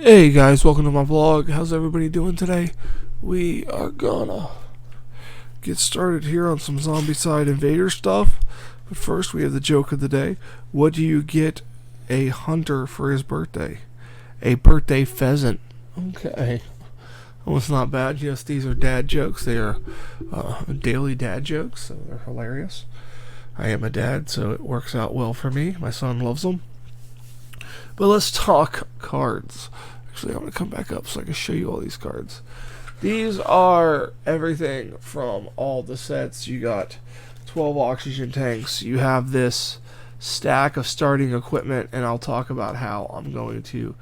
Hey guys, welcome to my vlog. How's everybody doing today? We are gonna get started here on some Zombicide Invader stuff. But first we have the joke of the day. What do you get a hunter for his birthday? A birthday pheasant. Okay. Well, it's not bad. Yes, these are dad jokes. They are daily dad jokes, so they're hilarious. I am a dad, so it works out well for me. My son loves them. But let's talk cards. Actually, I'm going to come back up so I can show you all these cards. These are everything from all the sets. You got 12 oxygen tanks. You have this stack of starting equipment, and I'll talk about how I'm going to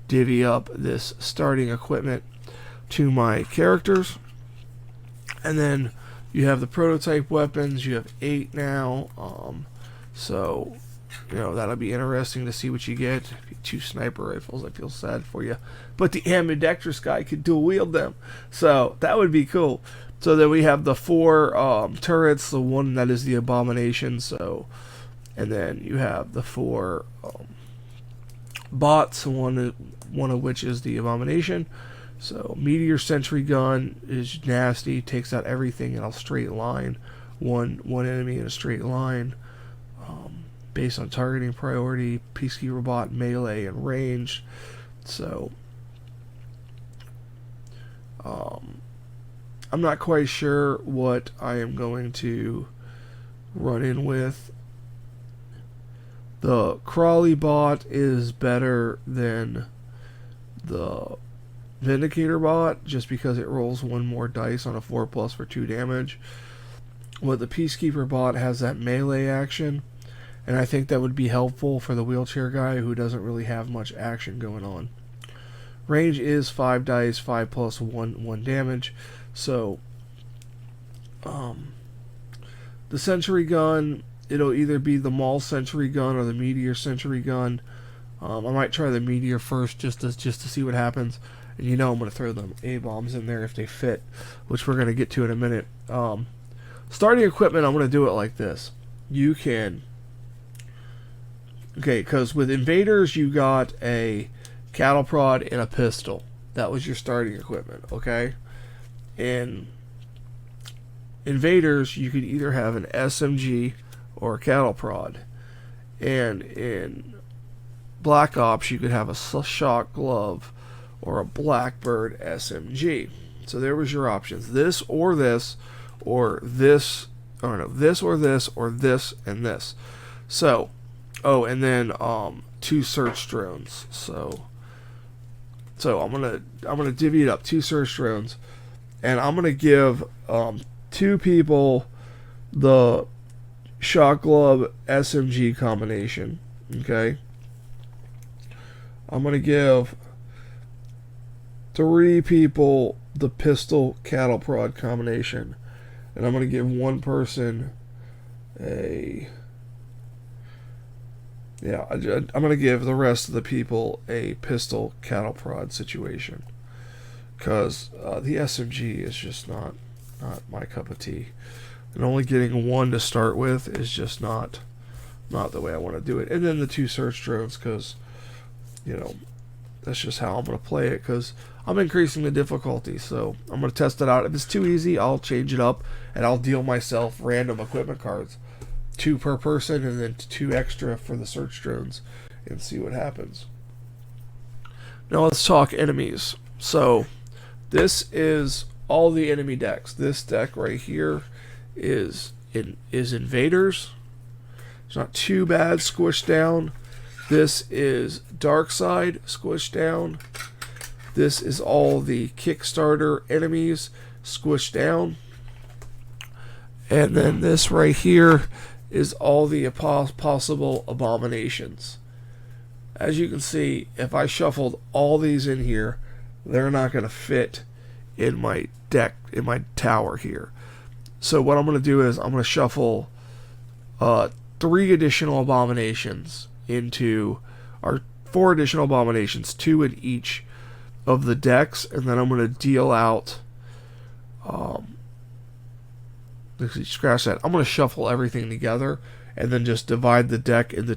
divvy up this starting equipment to my characters. And then you have the prototype weapons. You have 8 now. So you know, that'll be interesting to see what you get. 2 sniper rifles, I feel sad for you. But the ambidextrous guy could dual wield them. So that would be cool. So then we have the 4 turrets, the one that is the abomination. So, and then you have the 4 bots, one of which is the abomination. So meteor sentry gun is nasty, takes out everything in a straight line. One enemy in a straight line. Based on targeting priority, peacekeeper bot, melee, and range. So, I'm not quite sure what I am going to run in with. The Crawley bot is better than the Vindicator bot, just because it rolls 1 more dice on a 4+ for 2 damage. But the peacekeeper bot has that melee action. And I think that would be helpful for the wheelchair guy who doesn't really have much action going on. Range is 5 dice, 5 plus 1 damage. So, the sentry gun, it'll either be the Maul sentry gun or the meteor sentry gun. I might try the meteor first just to see what happens. And you know I'm going to throw them A-bombs in there if they fit, which we're going to get to in a minute. Starting equipment, I'm going to do it like this. You can... Okay, because with invaders you got a cattle prod and a pistol. That was your starting equipment, okay? In invaders you could either have an SMG or a cattle prod. And in Black Ops you could have a shock glove or a Blackbird SMG. So there was your options. This or this or this, or no, this or this or this and this. So oh, and then 2 search drones. So I'm gonna divvy it up. 2 search drones, and I'm gonna give 2 people the shot glove SMG combination. Okay. I'm gonna give 3 people the pistol cattle prod combination, and I'm gonna give 1 person a... Yeah, I'm going to give the rest of the people a pistol cattle prod situation. Because the SMG is just not my cup of tea. And only getting 1 to start with is just not the way I want to do it. And then the 2 search drones, because, you know, that's just how I'm going to play it. Because I'm increasing the difficulty. So I'm going to test it out. If it's too easy, I'll change it up. And I'll deal myself random equipment cards. 2 per person, and then 2 extra for the search drones, and see what happens. Now let's talk enemies. So this is all the enemy decks. This deck right here is invaders. It's not too bad squished down. This is Darkside squished down. This is all the Kickstarter enemies squished down. And then this right here is all the possible abominations. As you can see, if I shuffled all these in here, they're not going to fit in my deck, in my tower here. So what I'm going to do is I'm going to shuffle 3 additional abominations into, or 4 additional abominations, 2 in each of the decks, and then I'm going to deal out scratch that. I'm going to shuffle everything together and then just divide the deck into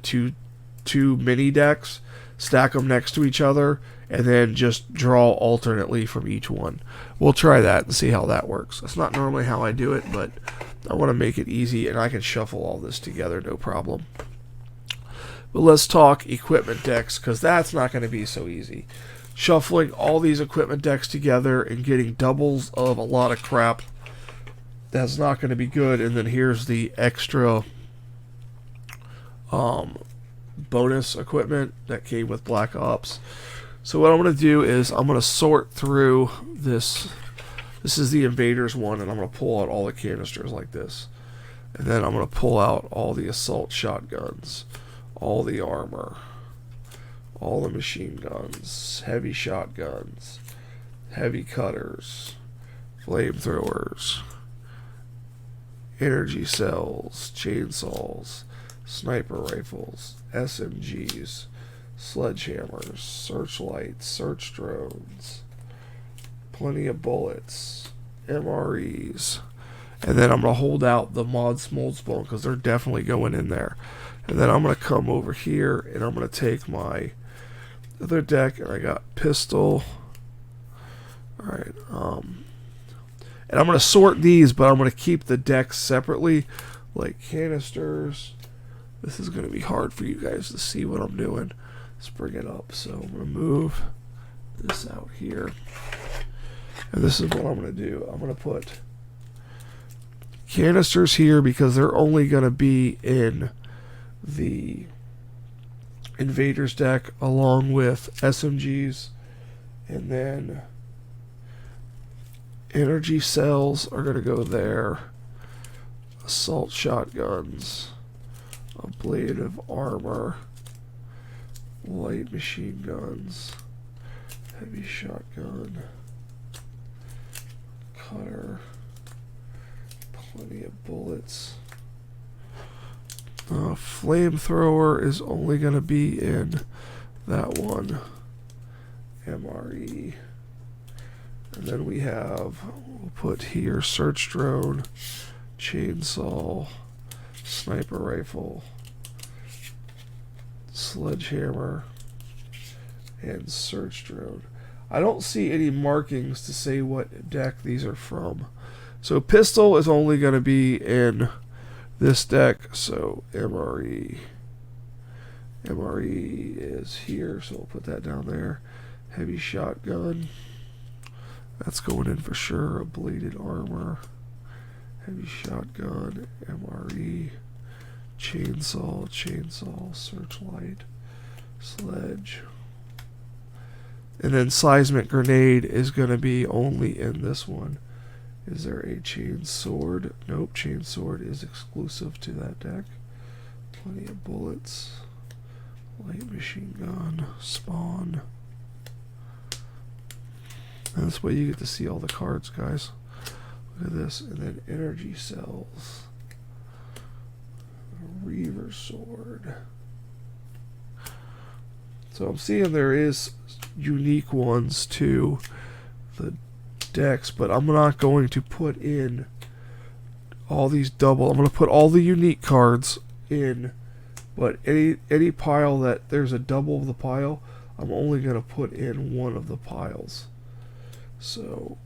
two mini decks, stack them next to each other, and then just draw alternately from each one. We'll try that and see how that works. That's not normally how I do it, but I want to make it easy, and I can shuffle all this together, no problem. But let's talk equipment decks, because that's not going to be so easy. Shuffling all these equipment decks together and getting doubles of a lot of crap, that's not going to be good. And then here's the extra bonus equipment that came with Black Ops. So what I'm going to do is I'm going to sort through this. This is the Invaders one, and I'm going to pull out all the canisters like this. And then I'm going to pull out all the assault shotguns, all the armor, all the machine guns, heavy shotguns, heavy cutters, flamethrowers, energy cells, chainsaws, sniper rifles, SMGs, sledgehammers, searchlights, search drones, plenty of bullets, MREs, and then I'm going to hold out the mod Smoldsbone because they're definitely going in there. And then I'm going to come over here and I'm going to take my other deck, and I got pistol. Alright, and I'm going to sort these, but I'm going to keep the decks separately, like canisters. This is going to be hard for you guys to see what I'm doing. Let's bring it up. So I'm going to move this out here. And this is what I'm going to do. I'm going to put canisters here because they're only going to be in the Invaders deck along with SMGs. And then energy cells are going to go there. Assault shotguns. A blade of armor. Light machine guns. Heavy shotgun. Cutter. Plenty of bullets. Flamethrower is only going to be in that one. MRE. And then we have, we'll put here search drone, chainsaw, sniper rifle, sledgehammer, and search drone. I don't see any markings to say what deck these are from. So pistol is only going to be in this deck, so MRE. MRE is here, so we'll put that down there. Heavy shotgun. That's going in for sure. A bladed armor. Heavy shotgun. MRE. Chainsaw. Chainsaw. Searchlight. Sledge. And then seismic grenade is going to be only in this one. Is there a chain sword? Nope, chain sword is exclusive to that deck. Plenty of bullets. Light machine gun. Spawn. And this way you get to see all the cards, guys. Look at this. And then energy cells. Reaver sword. So I'm seeing there is unique ones to the decks, but I'm not going to put in all these double. I'm going to put all the unique cards in, but any pile that there's a double of the pile, I'm only going to put in one of the piles. So,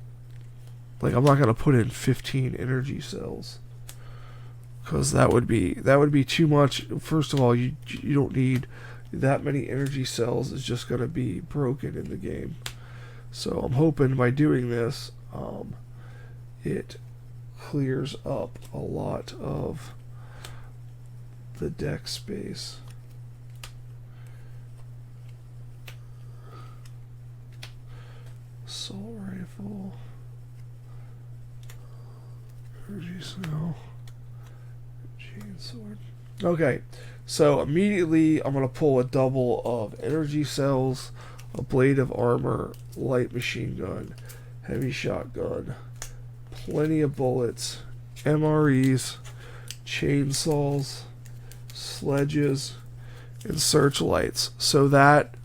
like, I'm not going to put in 15 energy cells because that would be too much. First of all, you don't need that many energy cells. It's just going to be broken in the game. So I'm hoping by doing this, it clears up a lot of the deck space. Assault rifle, energy cell, chainsword. Okay, so immediately I'm going to pull a double of energy cells, a blade of armor, light machine gun, heavy shotgun, plenty of bullets, MREs, chainsaws, sledges, and searchlights. So that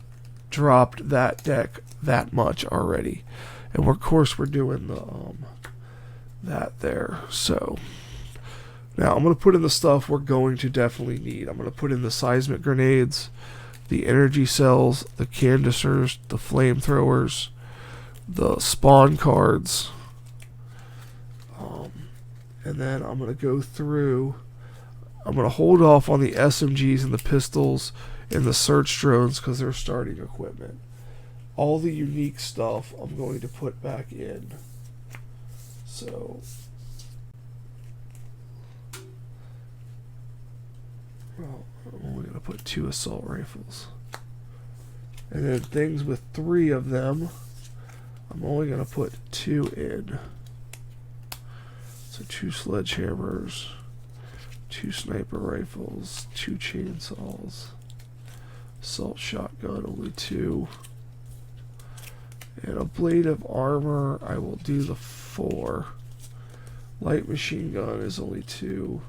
dropped that deck that much already. And of course we're doing the that there. So now I'm going to put in the stuff we're going to definitely need. I'm going to put in the seismic grenades, the energy cells, the canisters, the flamethrowers, the spawn cards. And then I'm going to go through. I'm going to hold off on the SMGs and the pistols and the search drones because they're starting equipment. All the unique stuff I'm going to put back in. So, well, I'm only going to put 2 assault rifles. And then things with 3 of them, I'm only going to put 2 in. So 2 sledgehammers, 2 sniper rifles, 2 chainsaws, assault shotgun, only 2. And a blade of armor, I will do the 4. Light machine gun is only 2.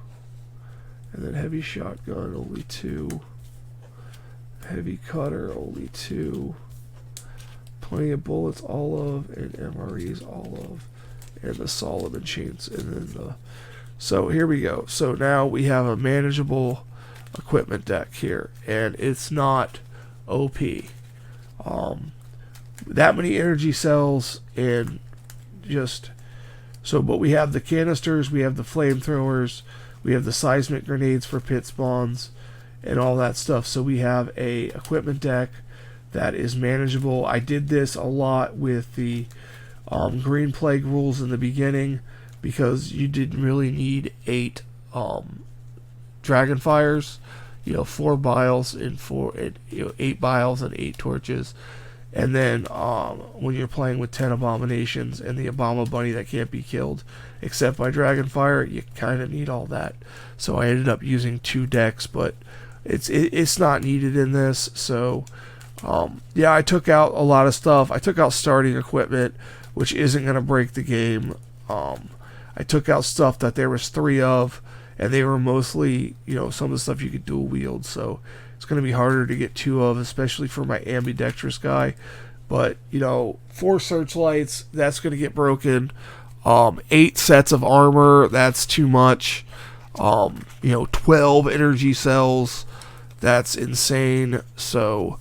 And then heavy shotgun, only 2. Heavy cutter, only 2. Plenty of bullets, all of, and MREs, all of. And the Solomon chains, and then the. So here we go. So now we have a manageable equipment deck here, and it's not OP. That many energy cells, and just so. But we have the canisters, we have the flamethrowers, we have the seismic grenades for pit spawns, and all that stuff. So we have a equipment deck that is manageable. I did this a lot with the Green Plague rules in the beginning because you didn't really need 8 Dragonfires, 4 biles and 8 biles and 8 torches, and then when you're playing with 10 abominations and the Obama bunny that can't be killed except by Dragonfire, you kind of need all that. So I ended up using 2 decks, but it's not needed in this. So yeah, I took out a lot of stuff. I took out starting equipment, which isn't going to break the game. I took out stuff that there was 3 of, and they were mostly, some of the stuff you could dual wield, so it's going to be harder to get 2 of, especially for my ambidextrous guy. But, 4 searchlights, that's going to get broken. 8 sets of armor, that's too much. 12 energy cells, that's insane. So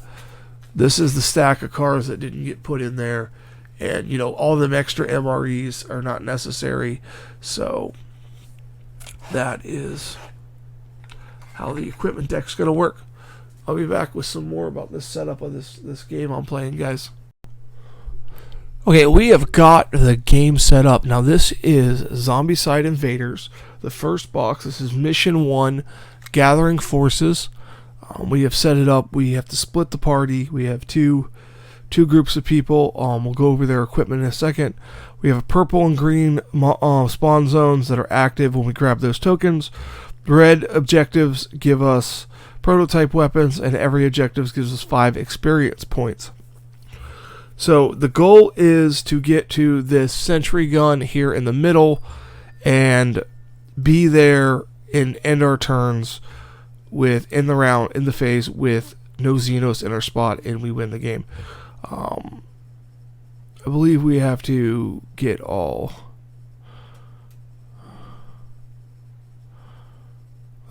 this is the stack of cars that didn't get put in there. And, all them extra MREs are not necessary. So that is how the equipment deck's going to work. I'll be back with some more about this setup of this game I'm playing, guys. Okay, we have got the game set up. Now, this is Zombicide Invaders, the first box. This is Mission 1, Gathering Forces. We have set it up. We have to split the party. We have two groups of people. We'll go over their equipment in a second. We have a purple and green spawn zones that are active when we grab those tokens. Red objectives give us prototype weapons, and every objective gives us 5 experience points. So the goal is to get to this sentry gun here in the middle and be there and end our turns in the phase with no Xenos in our spot, and we win the game. I believe we have to get all.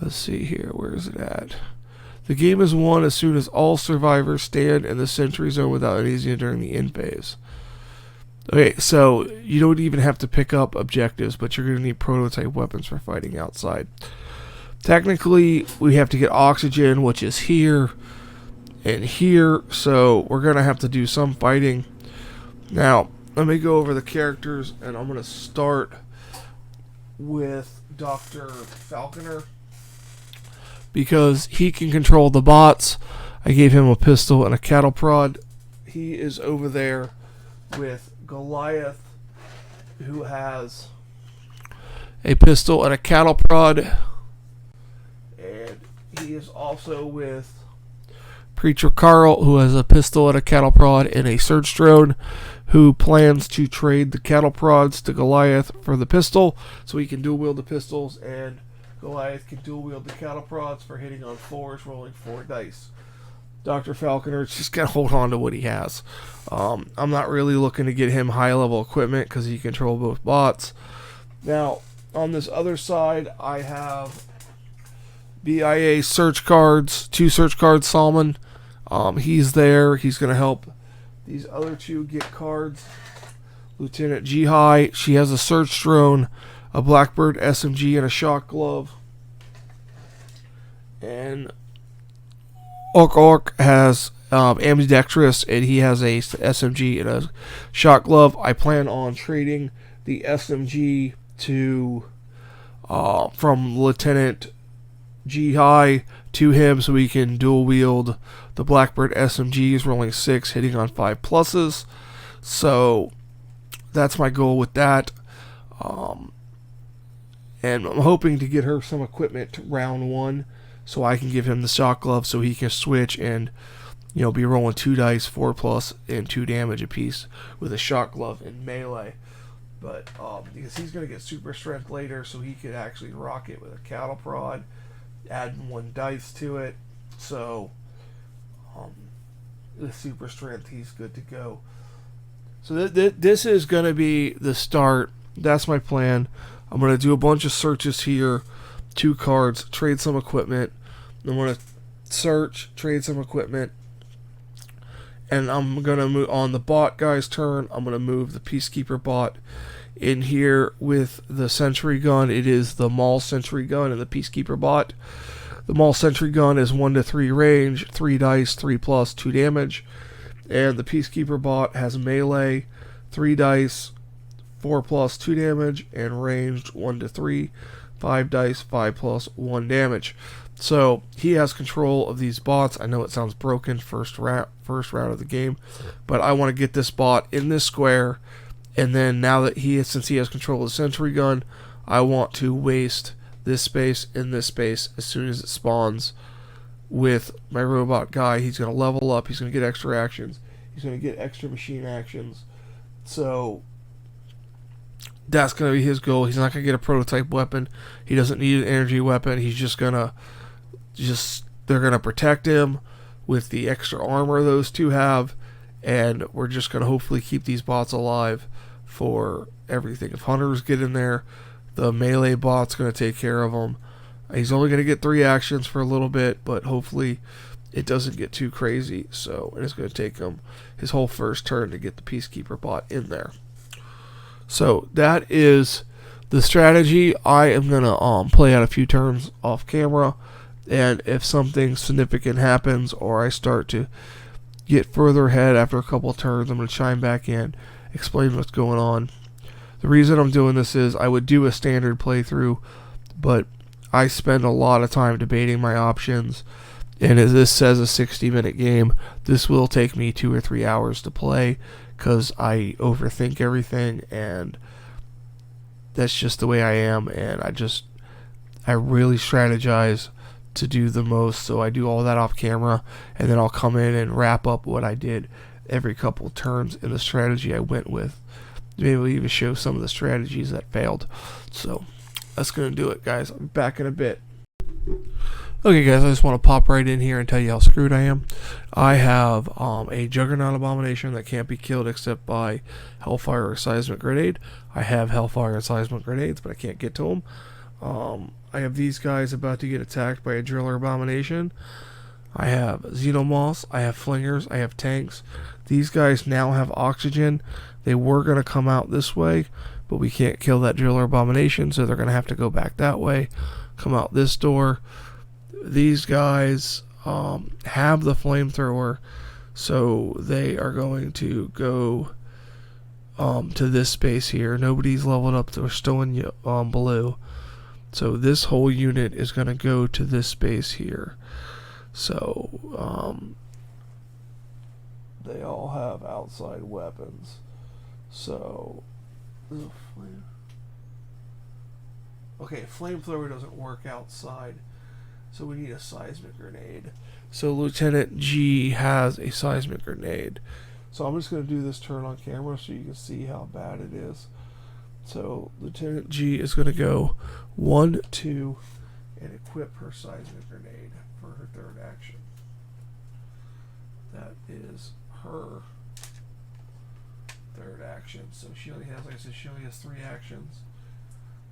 Let's see here. Where is it at? The game is won as soon as all survivors stand in the sentry zone without any Xenos during the end phase. Okay, so you don't even have to pick up objectives, but you're going to need prototype weapons for fighting outside. Technically, we have to get oxygen, which is here and here, so we're going to have to do some fighting. Now, let me go over the characters, and I'm going to start with Dr. Falconer, because he can control the bots. I gave him a pistol and a cattle prod. He is over there with Goliath, who has a pistol and a cattle prod. And he is also with Preacher Carl, who has a pistol and a cattle prod and a search drone, who plans to trade the cattle prods to Goliath for the pistol, so he can dual wield the pistols, and Goliath can dual wield the cattle prods for hitting on 4s, rolling 4 dice. Dr. Falconer is just going to hold on to what he has. I'm not really looking to get him high level equipment because he controls both bots. Now, on this other side, I have BIA search cards, 2 search cards, Solomon. He's there. He's going to help these other two get cards. Lieutenant G High, she has a search drone, a Blackbird SMG, and a shock glove. And Orc has ambidextrous, and he has a SMG and a shock glove. I plan on trading the SMG to from Lieutenant G High to him so we can dual wield the Blackbird SMGs, rolling 6, hitting on 5 pluses. So that's my goal with that. And I'm hoping to get her some equipment round 1 so I can give him the shock glove so he can switch and, you know, be rolling 2 dice, 4 plus, and 2 damage apiece with a shock glove in melee. But because he's going to get super strength later, so he could actually rock it with a cattle prod, adding 1 dice to it. So the super strength, he's good to go. So this is going to be the start. That's my plan. I'm going to do a bunch of searches here, 2 cards, trade some equipment. I'm going to search, trade some equipment, and I'm going to move on the bot guy's turn. I'm going to move the Peacekeeper bot in here with the sentry gun. It is the Maul sentry gun and the Peacekeeper bot. The Maul sentry gun is 1 to 3 range, 3 dice, 3 plus, 2 damage. And the Peacekeeper bot has melee, 3 dice, 4 plus, 2 damage, and ranged 1 to 3, 5 dice, 5 plus, 1 damage. So he has control of these bots. I know it sounds broken first round of the game, but I want to get this bot in this square, and then now that since he has control of the sentry gun, I want to waste this space and this space as soon as it spawns with my robot guy. He's going to level up. He's going to get extra actions. He's going to get extra machine actions. So that's going to be his goal. He's not going to get a prototype weapon. He doesn't need an energy weapon. He's just going to they're going to protect him with the extra armor those two have, and we're just going to hopefully keep these bots alive for everything. If hunters get in there, the melee bot's going to take care of them. He's only going to get 3 actions for a little bit, but hopefully it doesn't get too crazy. So it's going to take him his whole first turn to get the Peacekeeper bot in there. So that is the strategy. I am going to play out a few turns off camera, and if something significant happens or I start to get further ahead after a couple of turns, I'm going to chime back in, explain what's going on. The reason I'm doing this is I would do a standard playthrough, but I spend a lot of time debating my options, and as this says a 60-minute game, this will take me 2 or 3 hours to play because I overthink everything, and that's just the way I am, and I really strategize to do the most, so I do all that off camera, and then I'll come in and wrap up what I did every couple of turns in the strategy I went with. Maybe we'll even show some of the strategies that failed. So that's going to do it, guys. I'll be back in a bit. Okay, guys, I just want to pop right in here and tell you how screwed I am. I have a Juggernaut Abomination that can't be killed except by Hellfire or Seismic Grenade. I have Hellfire and Seismic Grenades, but I can't get to them. I have these guys about to get attacked by a Driller Abomination. I have Xenomorphs, I have Flingers, I have Tanks. These guys now have oxygen. They were going to come out this way, but we can't kill that Driller Abomination, so they're going to have to go back that way, come out this door. These guys have the flamethrower, so they are going to go to this space here. Nobody's leveled up. They're still in blue. So this whole unit is going to go to this space here. So they all have outside weapons. So okay, flamethrower doesn't work outside, so we need a seismic grenade. So Lieutenant G has a seismic grenade. So I'm just going to do this turn on camera so you can see how bad it is. So Lieutenant G is going to go 1, 2, and equip her seismic grenade for her third action. That is her third action. So she only has, like I said, she only has 3 actions.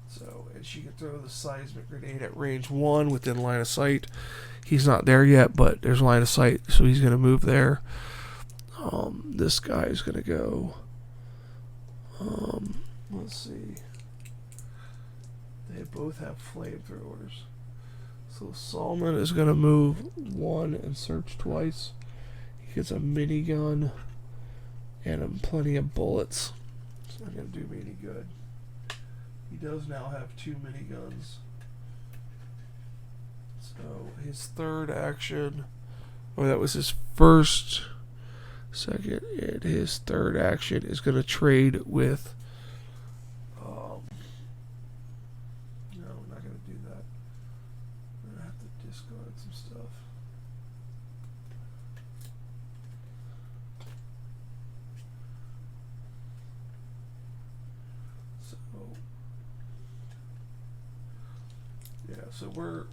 So, and she can throw the seismic grenade at range 1 within line of sight. He's not there yet, but there's line of sight, so he's going to move there. This guy is going to go. Let's see. They both have flamethrowers. So Salman is going to move 1 and search twice. He gets a minigun and plenty of bullets. It's not going to do me any good. He does now have 2 miniguns. So his third action, or that was his first, second, and his third action is going to trade with. No, we're not going to do that. We're going to have to discard some stuff. So, yeah, so we're.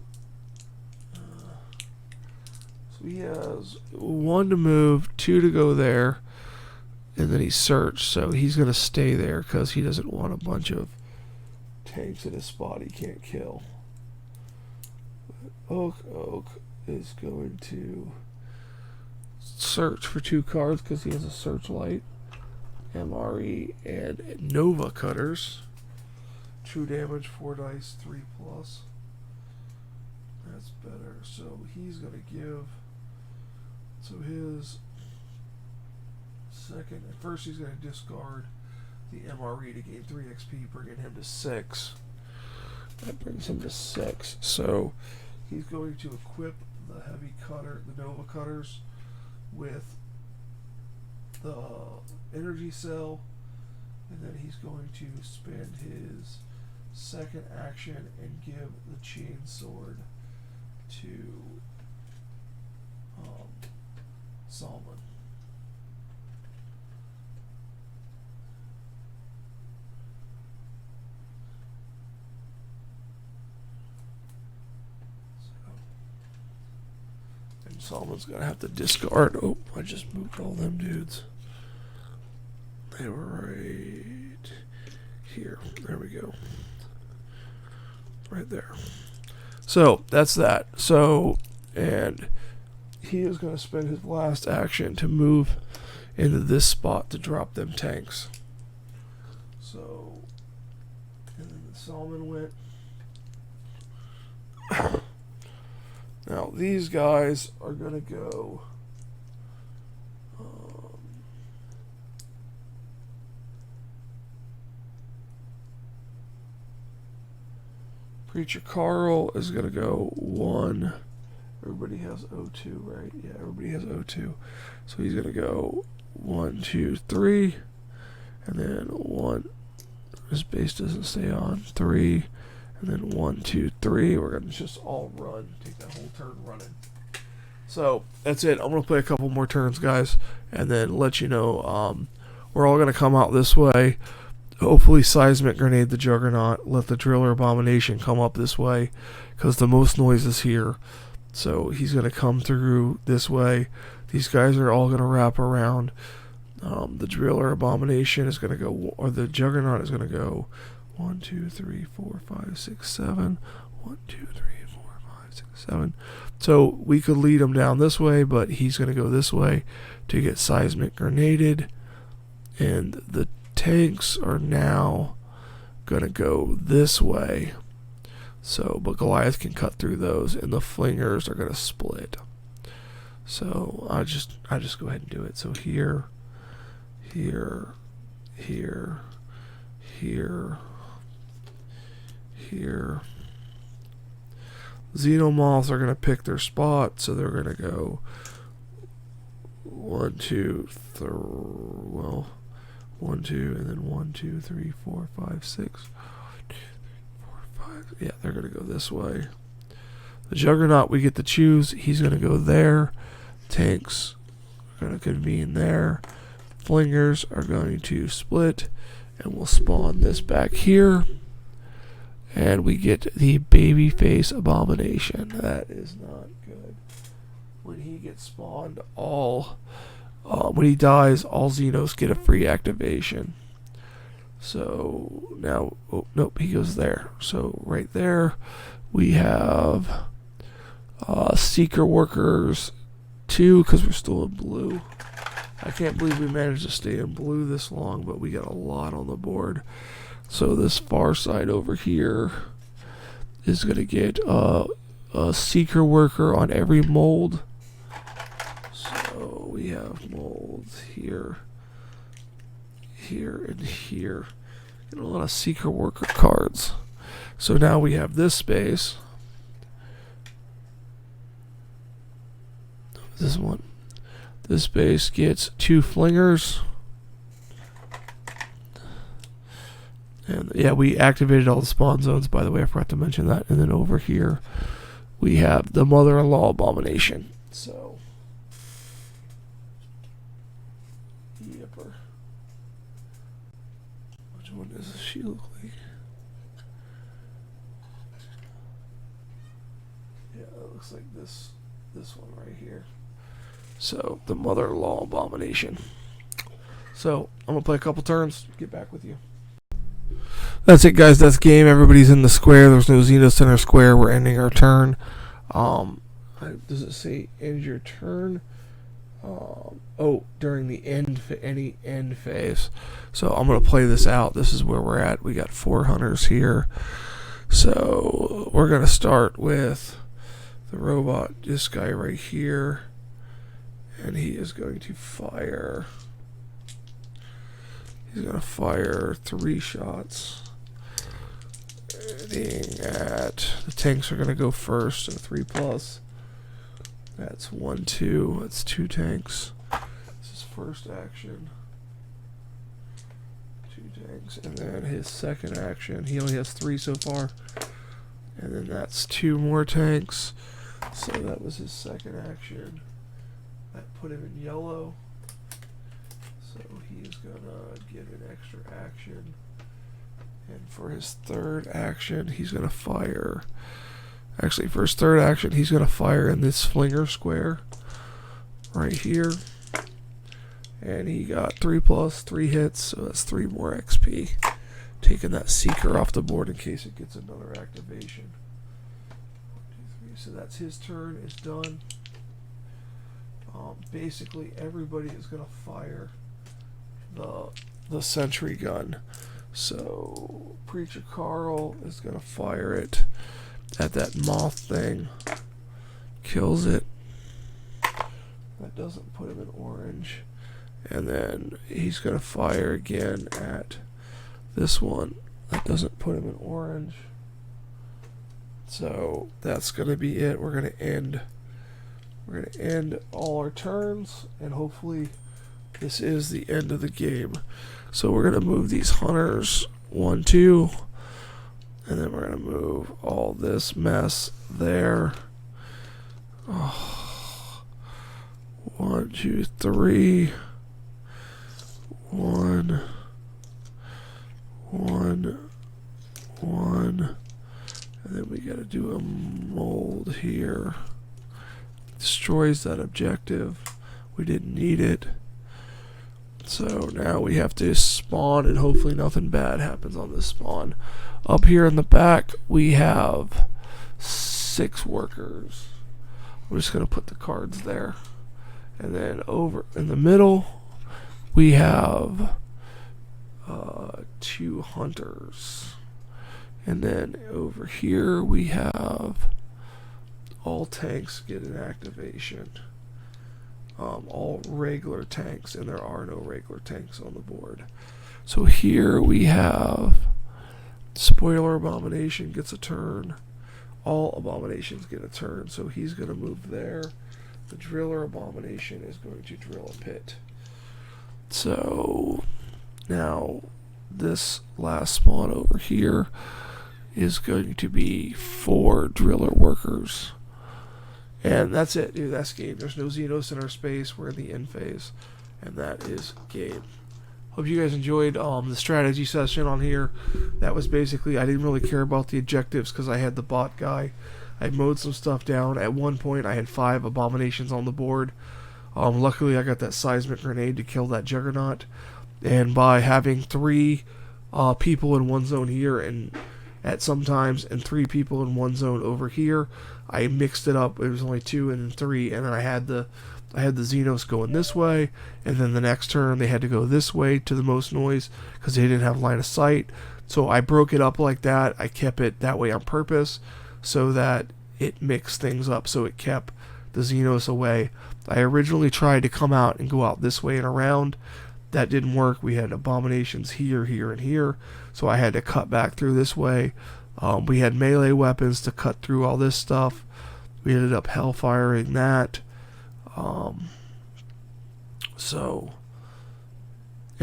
So he has 1 to move, 2 to go there, and then he searched. So he's going to stay there because he doesn't want a bunch of tanks in his spot he can't kill. Oak is going to search for 2 cards because he has a searchlight, MRE, and Nova cutters. True damage, 4 dice, 3+. That's better. So he's going to give. So his second, at first he's going to discard the MRE to gain 3 XP, bringing him to 6. That brings him to 6. So he's going to equip the heavy cutter, the Nova cutters, with the energy cell, and then he's going to spend his second action and give the chain sword to Salman. And Salman's gonna have to discard. Oh, I just moved all them dudes. They were right here. There we go. Right there. So that's that. So, and he is going to spend his last action to move into this spot to drop them tanks. So, and then the Salman went. Now these guys are going to go. Preacher Carl is going to go 1. Everybody has O2, right? Yeah, everybody has O2. So he's going to go 1, 2, 3. And then 1. His base doesn't stay on. 3. And then 1, 2, 3. We're going to just all run. Take that whole turn running. So that's it. I'm going to play a couple more turns, guys. And then let you know we're all going to come out this way. Hopefully seismic grenade the Juggernaut. Let the Driller Abomination come up this way, because the most noise is here. So he's going to come through this way. These guys are all going to wrap around. The Driller Abomination is going to go, or the Juggernaut is going to go 1, 2, 3, 4, 5, 6, 7. 1, 2, 3, 4, 5, 6, 7. So we could lead him down this way, but he's going to go this way to get seismic grenaded. And the tanks are now going to go this way. So, but Goliath can cut through those, and the flingers are going to split. So I just go ahead and do it. So here, here, here, here, here. Xenomorphs are going to pick their spot, so they're going to go 1, 2, 3. Well, 1, 2, and then 1, 2, 3, 4, 5, 6. 1, 2, 3, 4, 5. Yeah, they're going to go this way. The Juggernaut, we get to choose. He's going to go there. Tanks are going to convene there. Flingers are going to split, and we'll spawn this back here. And we get the Babyface Abomination. That is not good. When he gets spawned, when he dies, all Xenos get a free activation. So now, oh, nope, he goes there. So right there, we have Seeker Workers 2, because we're still in blue. I can't believe we managed to stay in blue this long, but we got a lot on the board. So this far side over here is going to get a Seeker Worker on every mold. So we have molds here, here, and here. And a lot of Seeker Worker cards. So now we have this space. This one. This space gets 2 flingers. And yeah, we activated all the spawn zones, by the way. I forgot to mention that. And then over here, we have the Mother-in-Law Abomination. So, yipper. Which one does she look like? Yeah, it looks like this one right here. So, the Mother-in-Law Abomination. So, I'm going to play a couple turns, get back with you. That's it, guys. That's game. Everybody's in the square. There's no Xenos in our square. We're ending our turn. Does it say end your turn? Oh, during the any end phase. So, I'm going to play this out. This is where we're at. We got 4 hunters here. So, we're going to start with the robot, this guy right here. And he is going to fire. He's going to fire 3 shots. Aiming at the tanks are going to go first, and 3+. That's 1, 2. That's 2 tanks. This is first action. 2 tanks, and then his second action. He only has 3 so far. And then that's 2 more tanks. So that was his second action. That put him in yellow, so he's gonna get an extra action, and for his third action he's gonna fire, actually for his third action he's gonna fire in this flinger square right here, and he got 3+, 3 hits, so that's 3 more XP, taking that Seeker off the board in case it gets another activation. 1, 2, 3. So that's his turn, it's done. Basically everybody is going to fire the sentry gun. So Preacher Carl is going to fire it at that moth thing, kills it. That doesn't put him in orange. And then he's going to fire again at this one. That doesn't put him in orange. So that's going to be it. We're going to end all our turns, and hopefully this is the end of the game. So we're going to move these hunters 1, 2, and then we're going to move all this mess there. 1, 2, 3. 1, 1, 1. And then we got to do a mold here. Destroys that objective. We didn't need it. So now we have to spawn, and hopefully nothing bad happens on this spawn. Up here in the back we have 6 workers. I'm just going to put the cards there. And then over in the middle we have 2 hunters. And then over here we have all tanks get an activation. All regular tanks, and there are no regular tanks on the board. So here we have Spoiler Abomination gets a turn. All Abominations get a turn, so he's going to move there. The Driller Abomination is going to drill a pit. So now this last spawn over here is going to be 4 Driller Workers. And that's it, dude. That's game. There's no Xenos in our space. We're in the end phase. And that is game. Hope you guys enjoyed the strategy session on here. That was basically, I didn't really care about the objectives because I had the bot guy. I mowed some stuff down. At one point, I had 5 abominations on the board. Luckily, I got that seismic grenade to kill that juggernaut. And by having 3 people in one zone here, and at sometimes and 3 people in one zone over here. I mixed it up. It was only 2 and then 3, and then I had the Xenos going this way, and then the next turn they had to go this way to the most noise because they didn't have line of sight. So I broke it up like that. I kept it that way on purpose so that it mixed things up, so it kept the Xenos away. I originally tried to come out and go out this way and around. That didn't work. We had abominations here, here, and here, so I had to cut back through this way. We had melee weapons to cut through all this stuff. We ended up hellfiring that. And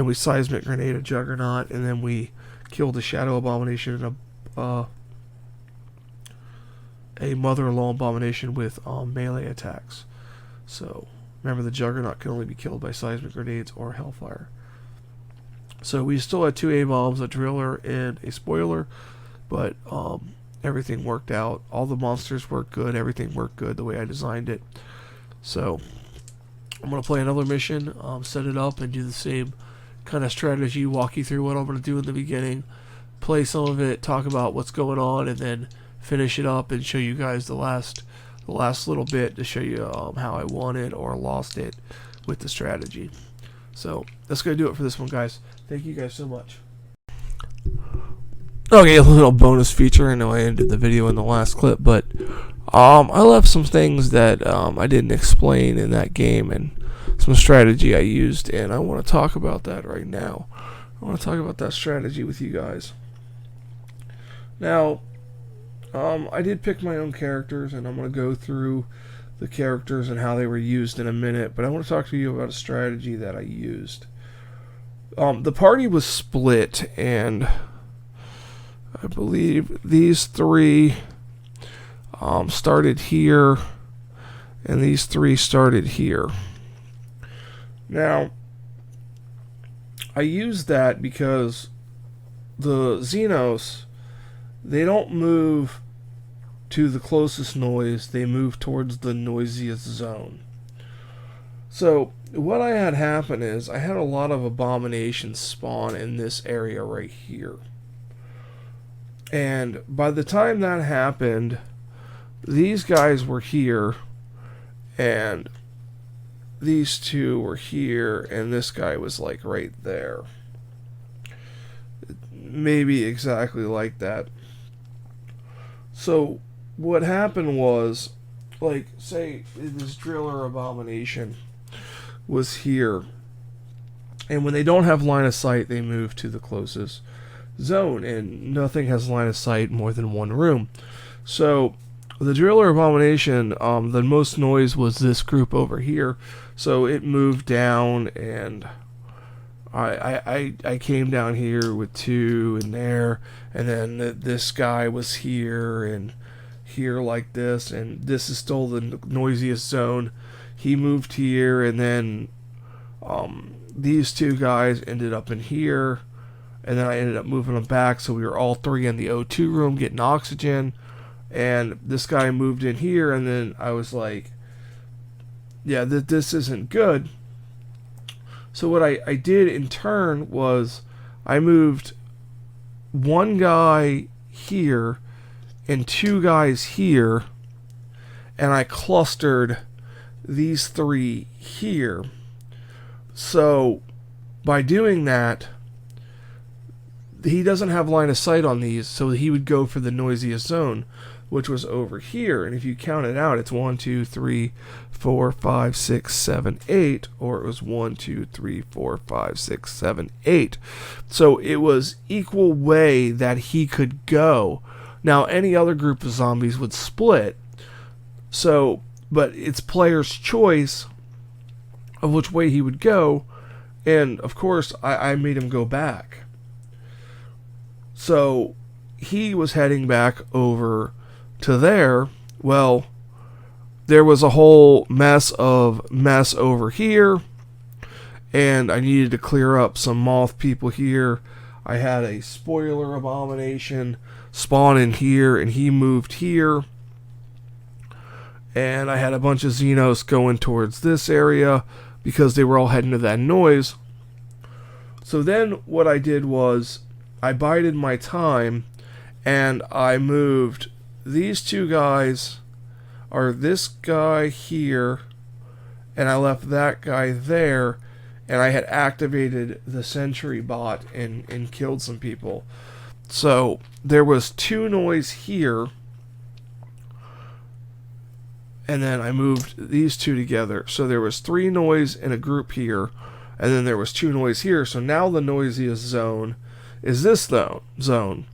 we seismic grenade a Juggernaut, and then we killed a Shadow Abomination and a Mother-in-law Abomination with melee attacks. So remember, the Juggernaut can only be killed by seismic grenades or hellfire. So we still had 2 A-bombs, a driller, and a spoiler, but everything worked out. All the monsters worked good. Everything worked good the way I designed it. So I'm going to play another mission, set it up, and do the same kind of strategy, walk you through what I'm going to do in the beginning, play some of it, talk about what's going on, and then finish it up and show you guys the last little bit to show you how I won it or lost it with the strategy. So that's going to do it for this one, guys. Thank you guys so much. Okay, a little bonus feature. I know I ended the video in the last clip, but I left some things that I didn't explain in that game and some strategy I used, and I want to talk about that right now. I want to talk about that strategy with you guys. Now, I did pick my own characters, and I'm going to go through the characters and how they were used in a minute, but I want to talk to you about a strategy that I used. The party was split, and I believe these 3 started here, and these 3 started here. Now, I used that because the Xenos, they don't move to the closest noise, they move towards the noisiest zone. So what I had happen is I had a lot of abominations spawn in this area right here. And by the time that happened, these guys were here, and these 2 were here, and this guy was like right there. Maybe exactly like that. So what happened was, like, say this driller abomination was here, and when they don't have line of sight, they move to the closest zone, and nothing has line of sight more than 1 room. So the driller abomination, the most noise was this group over here, so it moved down, and I came down here with 2 in there, and then this guy was here and here like this, and this is still the noisiest zone. He moved here, and then these 2 guys ended up in here, and then I ended up moving them back, so we were all 3 in the O2 room getting oxygen, and this guy moved in here, and then I was like, yeah, this isn't good. So what I did in turn was I moved 1 guy here and 2 guys here, and I clustered these 3 here. So by doing that, he doesn't have line of sight on these, so he would go for the noisiest zone, which was over here. And if you count it out, it's 1, 2, 3, 4, 5, 6, 7, 8, or it was 1, 2, 3, 4, 5, 6, 7, 8. So it was equal way that he could go. Now, any other group of zombies would split. So, but it's player's choice of which way he would go. And of course, I made him go back. So he was heading back over to there. Well, there was a whole mess over here, and I needed to clear up some moth people here. I had a spoiler abomination spawn in here, and he moved here. And I had a bunch of Xenos going towards this area because they were all heading to that noise. So then what I did was I bided my time, and I moved these two guys, or this guy here, and I left that guy there, and I had activated the sentry bot and killed some people. So there was 2 noise here, and then I moved these 2 together. So there was 3 noise in a group here, and then there was 2 noise here. So now the noisiest zone is this zone.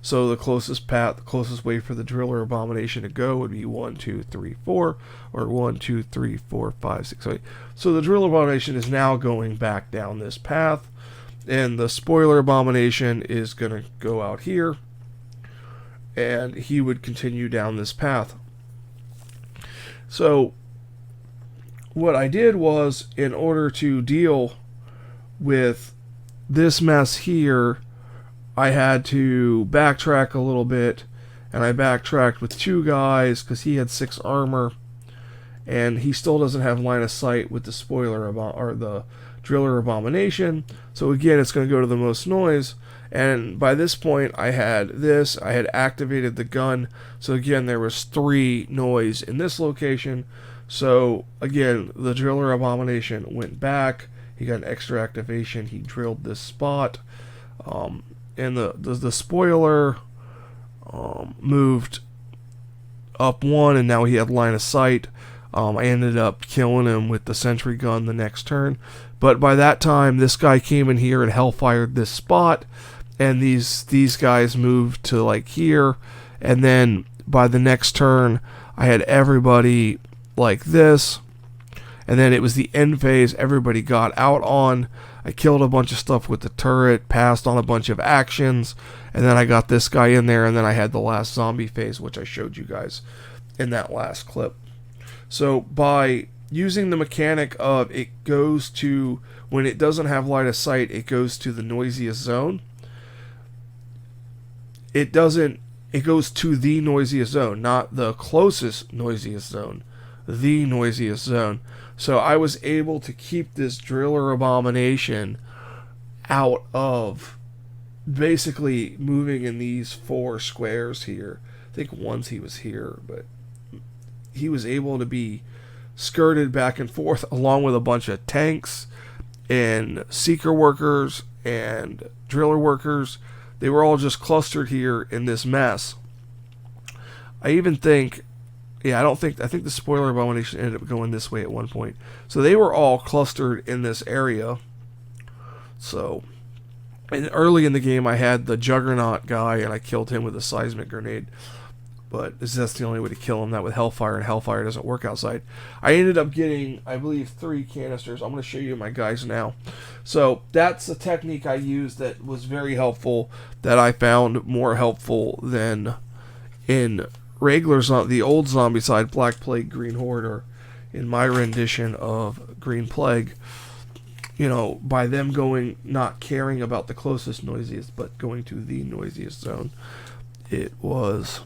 So the closest path, the closest way for the driller abomination to go would be 1, 2, 3, 4, or 1, 2, 3, 4, 5, 6, 8. So the driller abomination is now going back down this path, and the spoiler abomination is going to go out here, and he would continue down this path. So what I did was, in order to deal with this mess here, I had to backtrack a little bit, and I backtracked with 2 guys because he had 6 armor, and he still doesn't have line of sight with the spoiler or the driller abomination. So again, it's going to go to the most noise, and by this point I had activated the gun. So again, there was 3 noise in this location. So again, the driller abomination went back. He got an extra activation. He drilled this spot. And the spoiler moved up 1, and now he had line of sight. I ended up killing him with the sentry gun the next turn. But by that time, this guy came in here and hellfired this spot, and these guys moved to like here. And then by the next turn, I had everybody like this. And then it was the end phase. Everybody got out on. I killed a bunch of stuff with the turret, passed on a bunch of actions, and then I got this guy in there, and then I had the last zombie phase, which I showed you guys in that last clip. So by using the mechanic of it goes to, when it doesn't have line of sight, it goes to the noisiest zone. It goes to the noisiest zone, not the closest noisiest zone, the noisiest zone. So I was able to keep this driller abomination out of basically moving in these 4 squares here. I think once he was here, but he was able to be skirted back and forth along with a bunch of tanks and seeker workers and driller workers. They were all just clustered here in this mess. I even think, I think the spoiler abomination ended up going this way at one point. So they were all clustered in this area. So, and early in the game I had the Juggernaut guy, and I killed him with a seismic grenade. But that's the only way to kill him, that with Hellfire, and Hellfire doesn't work outside. I ended up getting, I believe, 3 canisters. I'm going to show you my guys now. So that's a technique I used that was very helpful, that I found more helpful than in regular the old Zombicide, Black Plague, Green Horde, or in my rendition of Green Plague. You know, by them going, not caring about the closest noisiest, but going to the noisiest zone. It was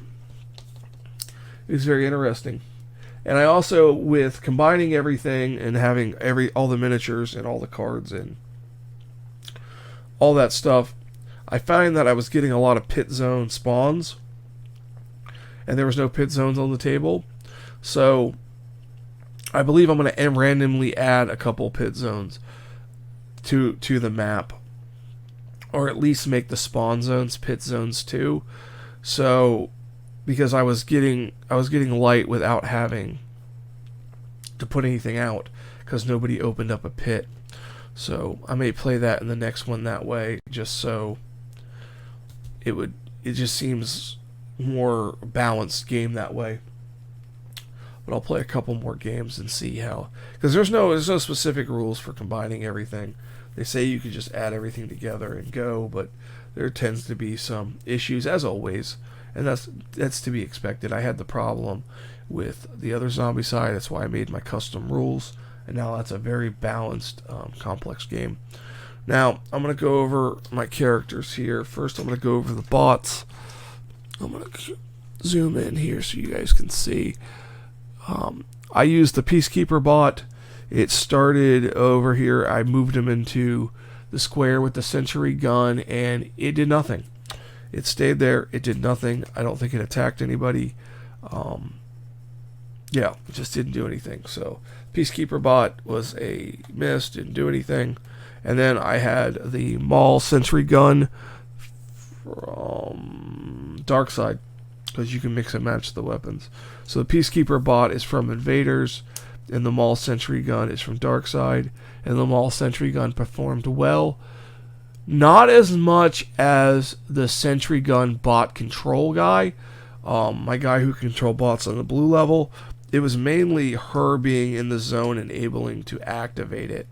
very interesting. And I also, with combining everything and having all the miniatures and all the cards and all that stuff, I find that I was getting a lot of pit zone spawns, and there was no pit zones on the table. So I believe I'm going to randomly add a couple pit zones to the map, or at least make the spawn zones pit zones too. So because I was getting light without having to put anything out, because nobody opened up a pit. So I may play that in the next one that way, just so it just seems more balanced game that way. But I'll play a couple more games and see how, because there's no specific rules for combining everything. They say you could just add everything together and go, but there tends to be some issues, as always, and that's to be expected. I had the problem with the other Zombicide. That's why I made my custom rules, and now that's a very balanced, complex game. Now I'm going to go over my characters here. First, I'm going to go over the bots. I'm going to zoom in here so you guys can see. I used the Peacekeeper bot. It started over here. I moved him into the square with the sentry gun, and it did nothing. It stayed there. It did nothing. I don't think it attacked anybody. Yeah, it just didn't do anything. So Peacekeeper bot was a miss, didn't do anything. And then I had the Maul sentry gun from Darkside, because you can mix and match the weapons. So the Peacekeeper bot is from Invaders, and the Maul sentry gun is from Darkside. And the Maul sentry gun performed well. Not as much as the sentry gun bot control guy, my guy who controlled bots on the blue level. It was mainly her being in the zone and able to activate it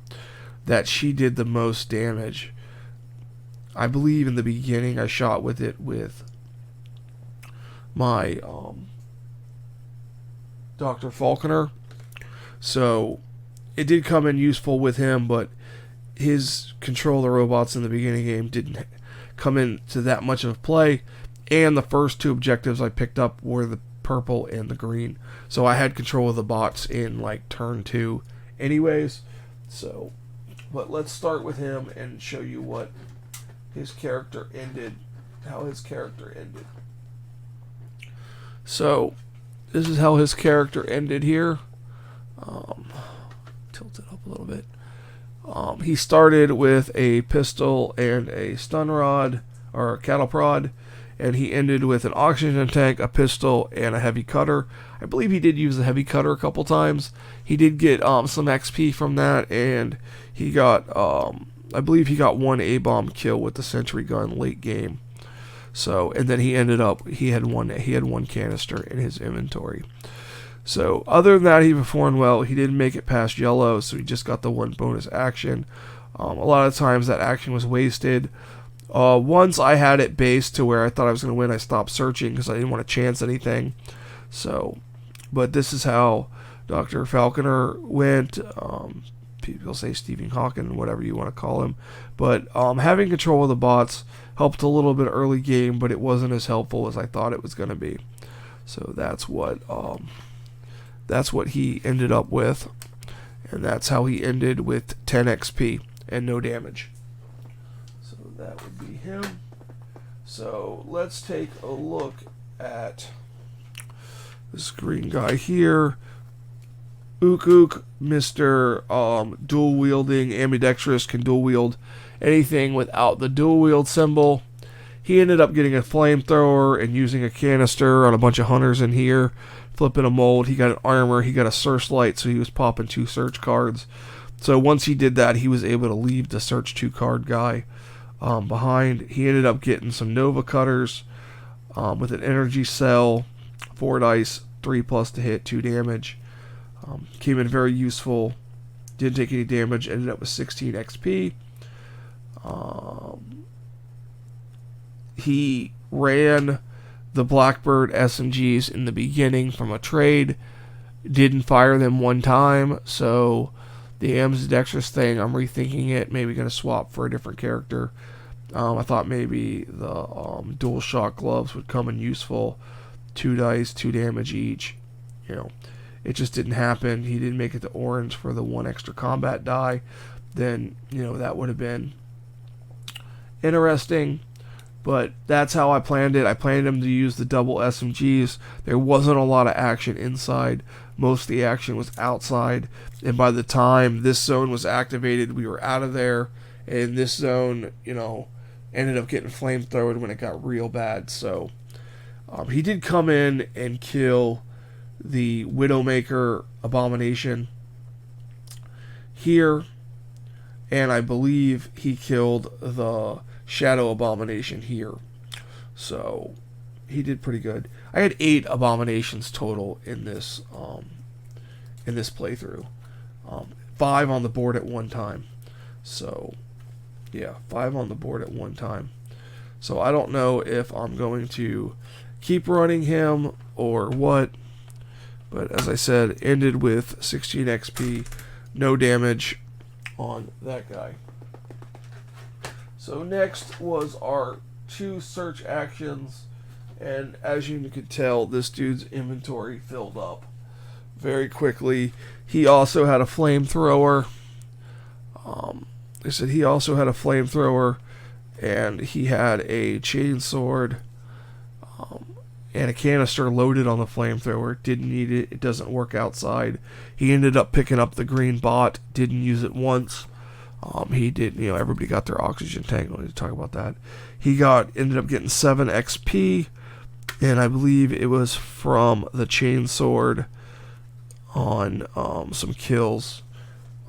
that she did the most damage. I believe in the beginning I shot with it with my Dr. Falconer. So it did come in useful with him, but his control of the robots in the beginning game didn't come into that much of play. And the first two objectives I picked up were the purple and the green. So I had control of the bots in like turn 2 anyways. So, but let's start with him and show you what his character ended, how his character ended. So, this is how his character ended here. Tilt it up a little bit. He started with a pistol and a stun rod, or a cattle prod, and he ended with an oxygen tank, a pistol, and a heavy cutter. I believe he did use the heavy cutter a couple times. He did get some XP from that, and he got, I believe he got one A-bomb kill with the sentry gun late game. So, and then he ended up, he had one canister in his inventory. So, other than that, he performed well. He didn't make it past yellow, so he just got the one bonus action. A lot of times that action was wasted. Once I had it based to where I thought I was going to win, I stopped searching because I didn't want to chance anything. So, but this is how Dr. Falconer went. People say Stephen Hawking, whatever you want to call him. But having control of the bots helped a little bit early game, but it wasn't as helpful as I thought it was going to be. So that's what he ended up with. And that's how he ended with 10 XP and no damage. So that would be him. So let's take a look at this green guy here. Ook Ook, Mr. Dual Wielding, ambidextrous, can dual wield anything without the dual wield symbol. He ended up getting a flamethrower and using a canister on a bunch of hunters in here, flipping a mold. He got an armor, he got a searchlight, so he was popping 2 search cards. So once he did that, he was able to leave the search 2 card guy behind. He ended up getting some Nova cutters with an energy cell, 4 dice, 3+ to hit, 2 damage. Came in very useful. Didn't take any damage. Ended up with 16 XP. He ran the Blackbird SMGs in the beginning from a trade. Didn't fire them one time. So the ambidextrous thing, I'm rethinking it. Maybe going to swap for a different character. I thought maybe the dual shock gloves would come in useful. 2 dice, 2 damage each. You know. It just didn't happen. He didn't make it to orange for the 1 extra combat die. Then, that would have been interesting. But that's how I planned it. I planned him to use the double SMGs. There wasn't a lot of action inside. Most of the action was outside. And by the time this zone was activated, we were out of there. And this zone, ended up getting flamethrowed when it got real bad. So, he did come in and kill the Widowmaker Abomination here, and I believe he killed the Shadow Abomination here. So he did pretty good. I had 8 Abominations total in this playthrough. 5 on the board at one time. So yeah, 5 on the board at one time. So I don't know if I'm going to keep running him or what. But as I said, ended with 16 XP, no damage on that guy. So next was our 2 search actions, and as you can tell, this dude's inventory filled up very quickly. He also had a flamethrower. they said he also had a flamethrower, and he had a chainsword, and a canister loaded on the flamethrower. Didn't need it. It doesn't work outside. He ended up picking up the green bot. Didn't use it once. He did, everybody got their oxygen tank. I don't need to talk about that. He ended up getting 7 XP, and I believe it was from the chainsword on some kills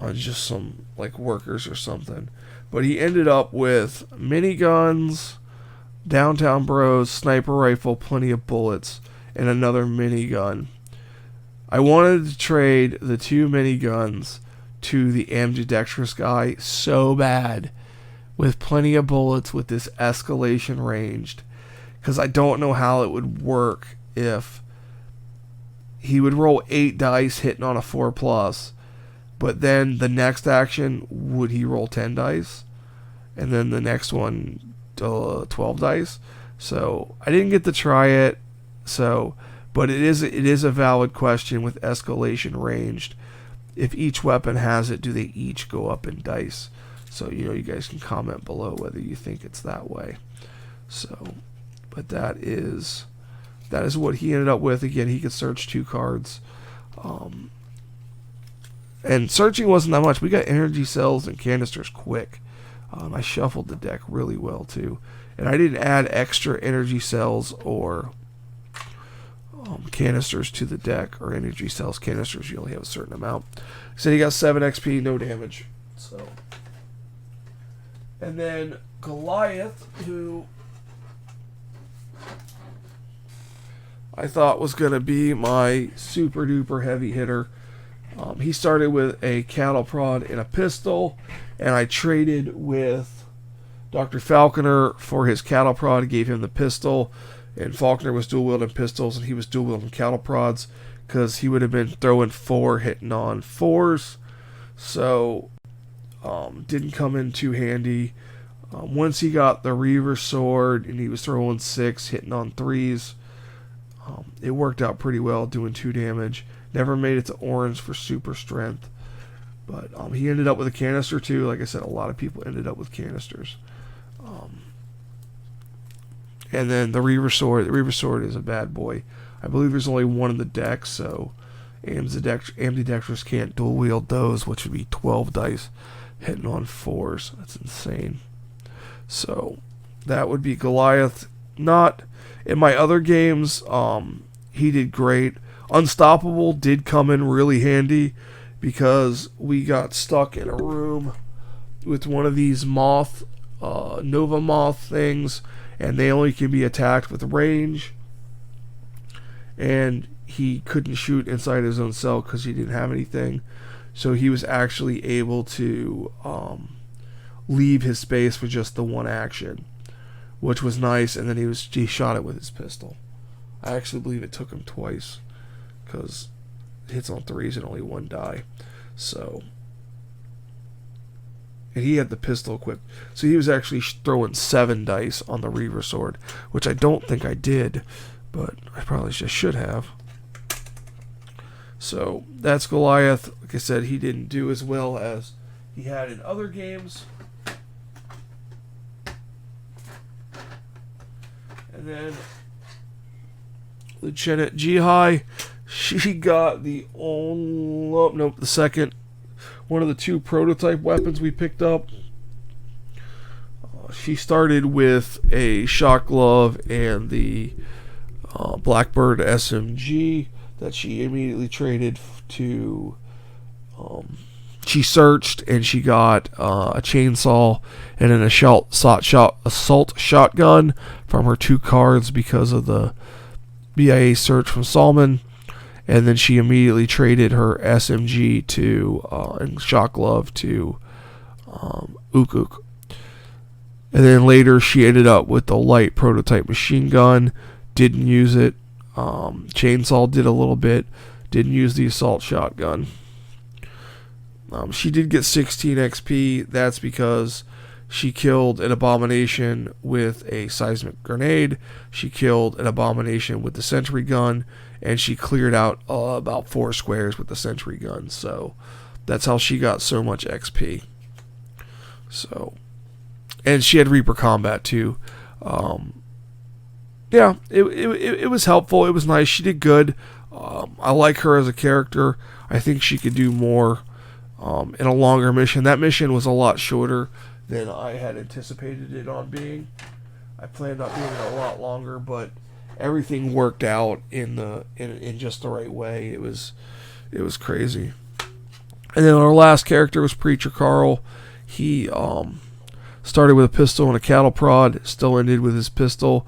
on just some like workers or something. But he ended up with miniguns, downtown bros, sniper rifle, plenty of bullets, and another minigun. I wanted to trade the 2 miniguns to the ambidextrous guy so bad, with plenty of bullets with this escalation ranged, because I don't know how it would work if he would roll 8 dice hitting on a 4+, but then the next action would he roll 10 dice, and then the next one 12 dice. So I didn't get to try it. But it is a valid question with escalation ranged. If each weapon has it, do they each go up in dice? So you guys can comment below whether you think it's that way. So, but that is what he ended up with. Again, he could search 2 cards. And searching wasn't that much. We got energy cells and canisters quick. I shuffled the deck really well too. And I didn't add extra energy cells or canisters to the deck, or energy cells, canisters, you only have a certain amount. So he got 7 XP, no damage. So, and then Goliath, who I thought was going to be my super duper heavy hitter. He started with a cattle prod and a pistol, and I traded with Dr. Falconer for his cattle prod, gave him the pistol, and Falconer was dual wielding pistols, and he was dual wielding cattle prods, because he would have been throwing 4 hitting on 4s, so didn't come in too handy. Once he got the Reaver sword and he was throwing 6 hitting on 3s, it worked out pretty well, doing 2 damage. Never made it to orange for super strength, but he ended up with a canister too. Like I said, a lot of people ended up with canisters. And then the Reaver sword. The Reaver sword is a bad boy. I believe there's only one in the deck, so ambidextrous can't dual wield those, which would be 12 dice hitting on 4s. That's insane. So that would be Goliath. Not in my other games. He did great. Unstoppable did come in really handy, because we got stuck in a room with one of these Nova Moth things, and they only can be attacked with range, and he couldn't shoot inside his own cell because he didn't have anything, so he was actually able to leave his space for just the one action, which was nice. And then he shot it with his pistol. I actually believe it took him twice, because hits on 3s and only 1 die. So, and he had the pistol equipped, so he was actually throwing 7 dice on the Reaver sword, which I don't think I did, but I probably just should have. So that's Goliath. Like I said, he didn't do as well as he had in other games. And then Lieutenant Jihai, she got the second one of the 2 prototype weapons we picked up. She started with a shock glove and the Blackbird SMG that she immediately traded to. She searched and she got a chainsaw and an assault shotgun from her 2 cards because of the BIA search from Salman. And then she immediately traded her SMG to and shock glove to Ukuk. And then later she ended up with the light prototype machine gun. Didn't use it. Chainsaw did a little bit. Didn't use the assault shotgun. She did get 16 XP. That's because she killed an abomination with a seismic grenade. She killed an abomination with the sentry gun. And she cleared out about 4 squares with the sentry gun. So that's how she got so much XP. So, and she had Reaper combat too. Yeah, it was helpful. It was nice. She did good. I like her as a character. I think she could do more in a longer mission. That mission was a lot shorter than I had anticipated it on being. I planned on being a lot longer, but everything worked out in just the right way. It was crazy. And then our last character was Preacher Carl. He started with a pistol and a cattle prod, still ended with his pistol.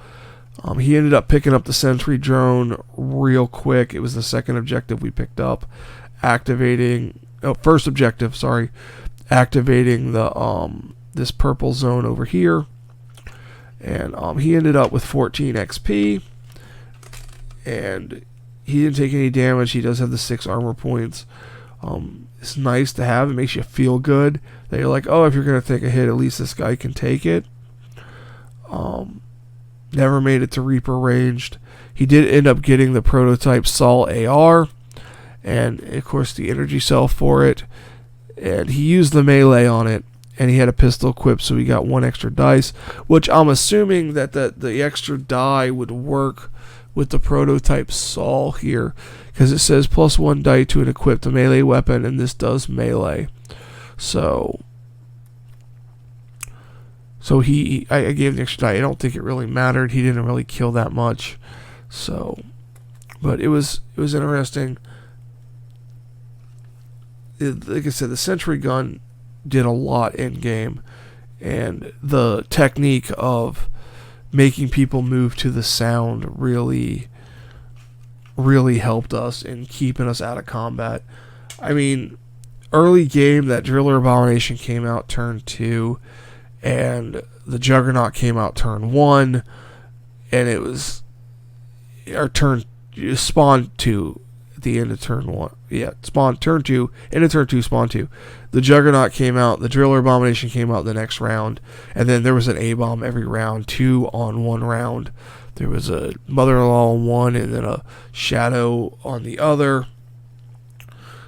He ended up picking up the sentry drone real quick. It was the second objective we picked up. First objective, sorry. Activating the this purple zone over here. And he ended up with 14 XP. And he didn't take any damage. He does have the 6 armor points. It's nice to have. It makes you feel good that you're like, oh, if you're going to take a hit, at least this guy can take it. Never made it to Reaper ranged. He did end up getting the prototype Sol AR, and of course the energy cell for it. And he used the melee on it, and he had a pistol equipped, so he got 1 extra dice, which I'm assuming that the extra die would work with the prototype Sol here, because it says +1 die to an equipped melee weapon, and this does melee. So I gave the extra die. I don't think it really mattered. He didn't really kill that much. So, but it was interesting. Like I said, the sentry gun did a lot in game, and the technique of making people move to the sound really helped us in keeping us out of combat. I mean, early game, that Driller Abomination came out turn 2, and the Juggernaut came out turn 1, and it was spawn 2 at the end of turn 1. Yeah, spawn turn 2, end of turn 2, spawn 2. The Juggernaut came out, the Driller Abomination came out the next round, and then there was an A-bomb every round, 2 on 1 round. There was a Mother-in-Law on 1, and then a Shadow on the other.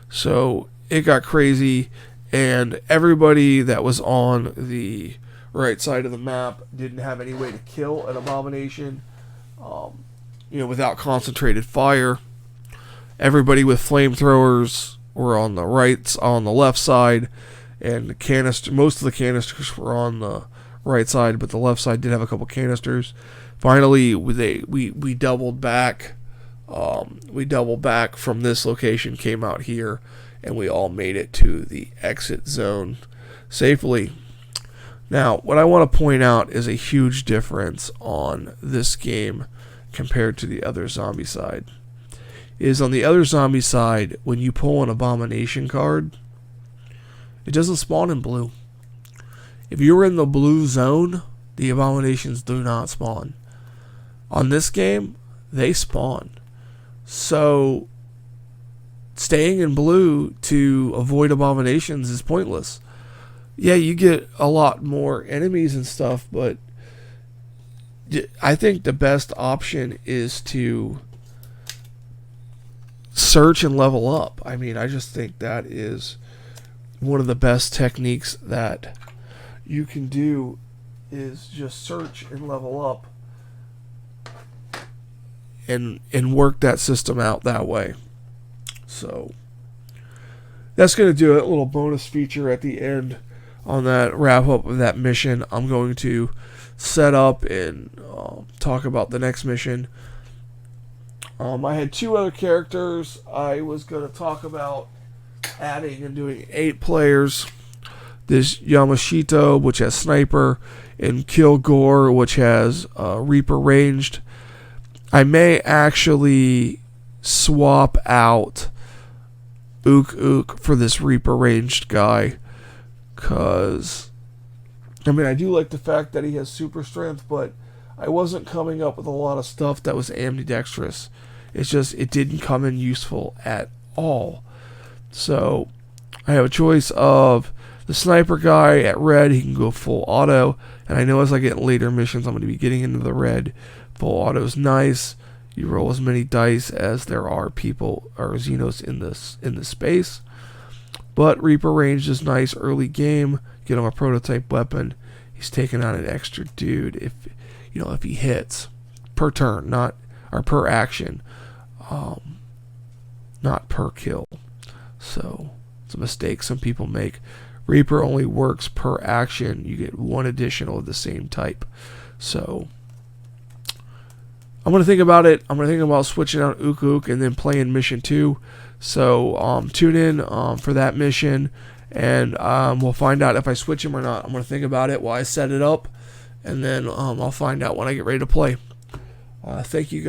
So it got crazy, and everybody that was on the right side of the map didn't have any way to kill an Abomination, without concentrated fire. Everybody with flamethrowers were on the left side, and most of the canisters were on the right side, but the left side did have a couple canisters. Finally, we doubled back. We doubled back from this location, came out here, and we all made it to the exit zone safely. Now, what I want to point out is a huge difference on this game compared to the other Zombicide. Is on the other Zombicide, when you pull an Abomination card, it doesn't spawn in blue. If you're in the blue zone, the Abominations do not spawn. On this game, they spawn. So, staying in blue to avoid Abominations is pointless. Yeah, you get a lot more enemies and stuff, but I think the best option is to search and level up. I mean, I just think that is one of the best techniques that you can do, is just search and level up and work that system out that way. So that's going to do it. A little bonus feature at the end on that wrap up of that mission. I'm going to set up and talk about the next mission. I had 2 other characters I was going to talk about adding and doing 8 players. This Yamashito, which has Sniper, and Kilgore, which has Reaper ranged. I may actually swap out Ook for this Reaper ranged guy, because I do like the fact that he has super strength, but I wasn't coming up with a lot of stuff that was ambidextrous. It's just, it didn't come in useful at all. So I have a choice of the Sniper guy at red. He can go full auto, and I know as I get later missions, I'm going to be getting into the red. Full auto is nice. You roll as many dice as there are people or Xenos in this space. But Reaper ranged is nice early game. Get him a prototype weapon. He's taking on an extra dude if he hits per turn, not or per action, not per kill. So it's a mistake some people make. Reaper only works per action. You get one additional of the same type. So I'm going to think about it. I'm going to think about switching out Ook Ook and then playing mission 2. So tune in for that mission, and we'll find out if I switch him or not. I'm going to think about it while I set it up, and then I'll find out when I get ready to play. Thank you guys.